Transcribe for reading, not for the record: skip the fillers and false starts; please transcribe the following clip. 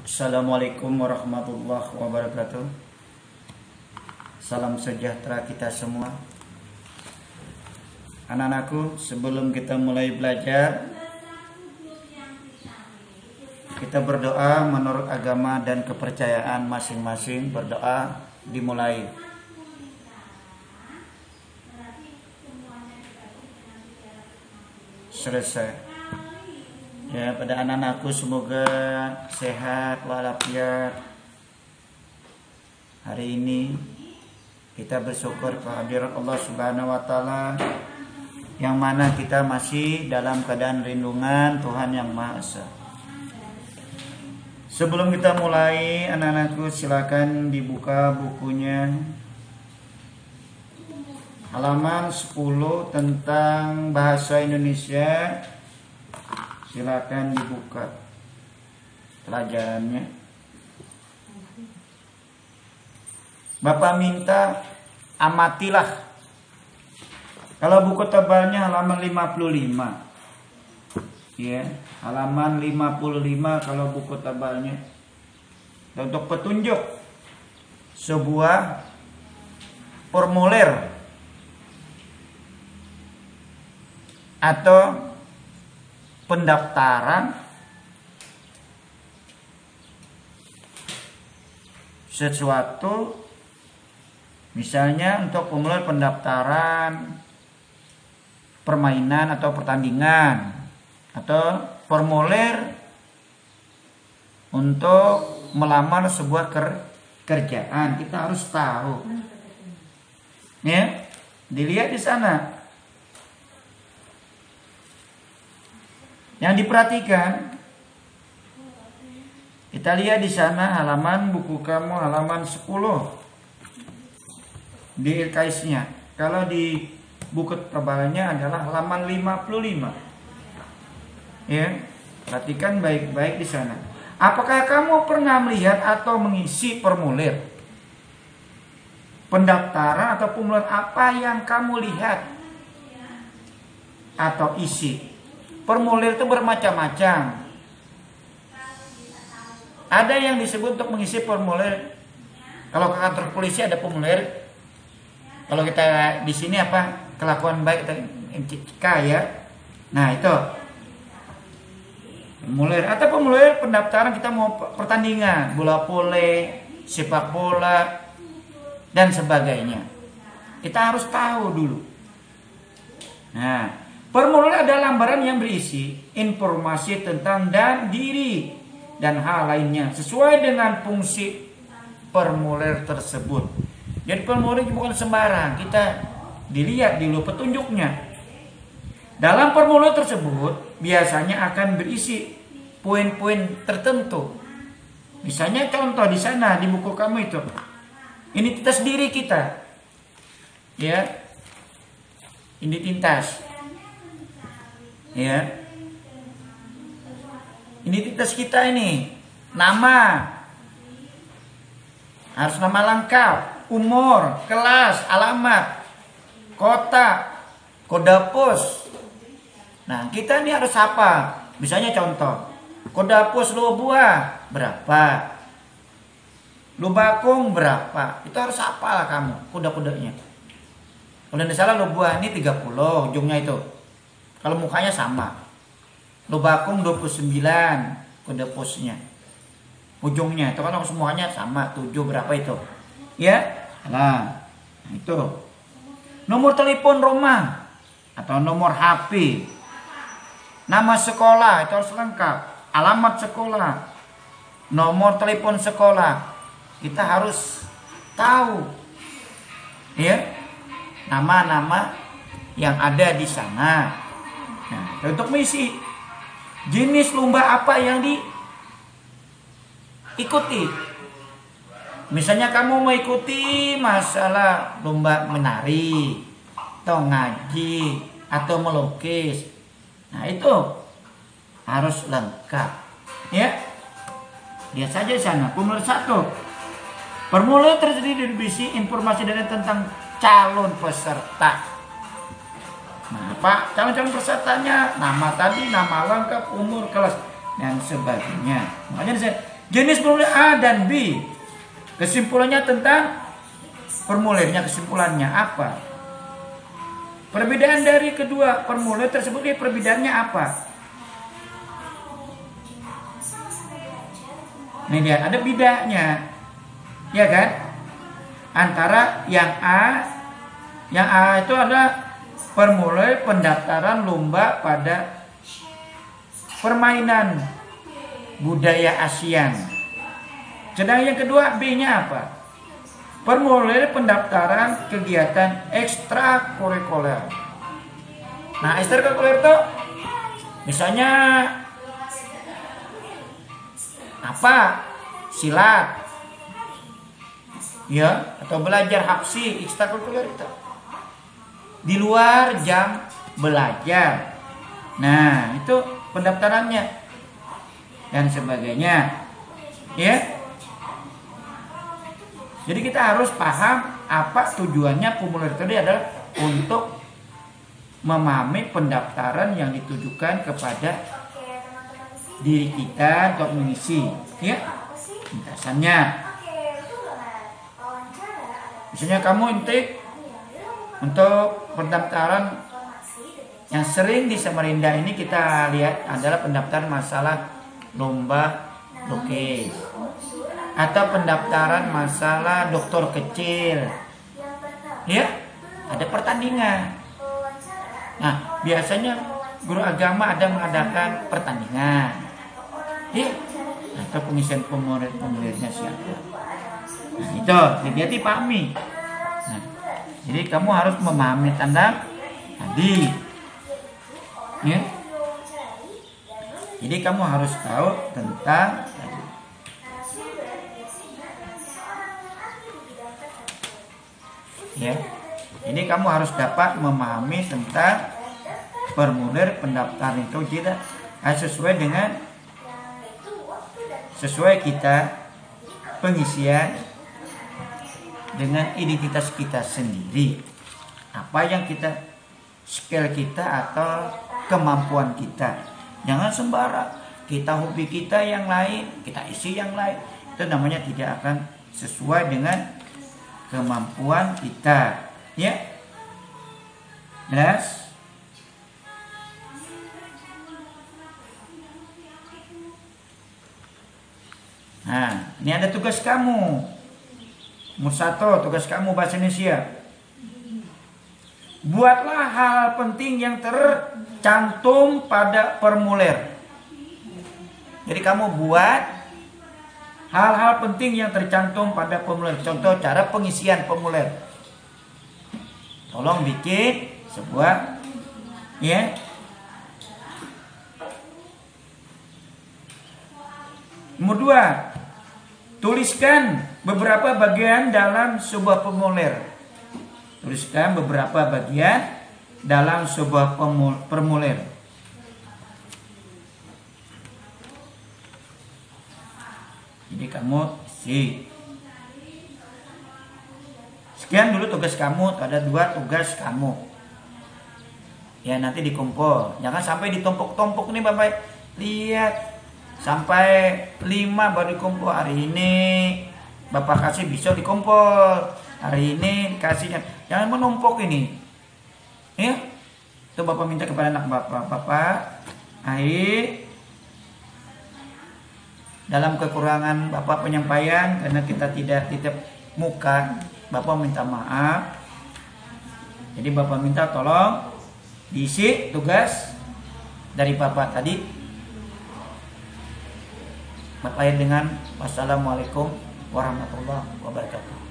Assalamualaikum warahmatullahi wabarakatuh. Salam sejahtera kita semua. Anak-anakku, sebelum kita mulai belajar, kita berdoa menurut agama dan kepercayaan masing-masing. Berdoa dimulai. Selesai. Ya, pada anak-anakku semoga sehat walafiat. Hari ini kita bersyukur kehadiran Allah Subhanahu wa taala, yang mana kita masih dalam keadaan lindungan Tuhan Yang Maha Esa. Sebelum kita mulai, anak-anakku silakan dibuka bukunya. Halaman 10 tentang bahasa Indonesia. Silakan dibuka pelajarannya. Bapak minta amatilah. Kalau buku tebalnya halaman 55. Ya, halaman 55 kalau buku tebalnya. Dan untuk petunjuk sebuah formulir atau pendaftaran sesuatu, misalnya untuk formulir pendaftaran permainan atau pertandingan, atau formulir untuk melamar sebuah kerjaan, kita harus tahu. Ya, dilihat di sana. Yang diperhatikan, kita lihat di sana halaman buku kamu halaman 10 di LKS-nya. Kalau di buku tebalnya adalah halaman 55. Ya, perhatikan baik-baik di sana. Apakah kamu pernah melihat atau mengisi formulir pendaftaran atau formulir apa yang kamu lihat atau isi? Formulir itu bermacam-macam. Ada yang disebut untuk mengisi formulir. Kalau ke kantor polisi ada formulir. Kalau kita di sini apa? Kelakuan baik atau MCK ya. Nah, itu formulir. Atau formulir pendaftaran kita mau pertandingan, bola voli, sepak bola dan sebagainya. Kita harus tahu dulu. Nah, formulir adalah lembaran yang berisi informasi tentang diri dan hal lainnya sesuai dengan fungsi formulir tersebut. Jadi formulir bukan sembarang, kita dilihat dulu petunjuknya. Dalam formulir tersebut biasanya akan berisi poin-poin tertentu. Misalnya contoh di sana di buku kamu itu. Identitas diri kita. Ya. Identitas. Ya, identitas kita ini nama, harus nama lengkap, umur, kelas, alamat, kota, kode pos. Nah, kita ini harus apa? Misalnya contoh, kode pos Lubua berapa, Lubakung berapa, itu harus hafal kamu kode-kodenya. Kalau tidak salah Lubua ini 30 ujungnya itu. Kalau mukanya sama. Lubakung 29 kode posnya. Ujungnya itu kan semuanya sama, 7 berapa itu. Ya. Nah, itu. Nomor telepon rumah atau nomor HP. Nama sekolah itu harus lengkap. Alamat sekolah. Nomor telepon sekolah. Kita harus tahu. Ya. Nama-nama yang ada di sana. Nah, untuk mengisi jenis lomba apa yang diikuti. Misalnya kamu mau ikuti masalah lomba menari, atau ngaji, atau melukis. Nah, itu harus lengkap. Ya. Lihat saja di sana. Formulir 1. Formulir terdiri dari berisi informasi tentang calon peserta. Nah, Pak, calon-calon pesertanya, nama tadi, nama lengkap, umur, kelas, dan sebagainya. Makanya Jenis formulir A dan B. Kesimpulannya tentang formulirnya, kesimpulannya apa? Perbedaan dari kedua formulir tersebut, perbedaannya apa? Nih lihat, ada bedanya, ya kan? Antara yang A itu adalah formulir pendaftaran lomba pada permainan budaya ASEAN. Sedang yang kedua B-nya apa? Formulir pendaftaran kegiatan ekstrakurikuler. Nah, ekstrakurikuler itu misalnya apa? Silat, ya, atau belajar hapsi, ekstrakurikuler itu di luar jam belajar. Nah, itu pendaftarannya dan sebagainya, ya. Jadi kita harus paham apa tujuannya formulir tadi adalah untuk memahami pendaftaran yang ditujukan kepada diri kita untuk mengisi, ya, penjelasannya. Misalnya kamu intake untuk pendaftaran yang sering di Samarinda ini kita lihat adalah pendaftaran masalah lomba lukis atau pendaftaran masalah dokter kecil, ya, ada pertandingan. Nah, biasanya guru agama ada mengadakan pertandingan, ya, atau pengisian pemulirnya siapa. Nah, itu jadi pahami. Nah, jadi kamu harus memahami tanda tadi, ya. Jadi kamu harus tahu tentang ya. Ini kamu harus dapat memahami tentang formulir pendaftaran itu tidak sesuai kita pengisian dengan identitas kita sendiri. Apa yang kita skill kita atau kemampuan kita. Jangan sembarang kita hobi kita yang lain, kita isi yang lain. Itu namanya tidak akan sesuai dengan kemampuan kita, ya. Jelas? Nah, ini ada tugas kamu. Nomor 1, tugas kamu bahasa Indonesia. Buatlah hal penting yang tercantum pada formulir. Jadi kamu buat hal-hal penting yang tercantum pada formulir. Contoh cara pengisian formulir. Tolong bikin sebuah, ya. Nomor 2, tuliskan beberapa bagian dalam sebuah formulir. Tuliskan beberapa bagian dalam sebuah formulir. Jadi kamu sekian dulu tugas kamu. Ada 2 tugas kamu. Ya, nanti dikumpul. Jangan sampai ditumpuk-tumpuk nih Bapak. Lihat, sampai 5 baru dikumpul. Hari ini Bapak kasih besok dikumpul. Hari ini dikasihnya. Jangan menumpuk ini. Ya. Itu Bapak minta kepada anak Bapak. Ayo. Dalam kekurangan Bapak penyampaian karena kita tidak titip muka, Bapak minta maaf. Jadi Bapak minta tolong diisi tugas dari Bapak tadi. Bapak dengan wassalamualaikum warahmatullahi wabarakatuh.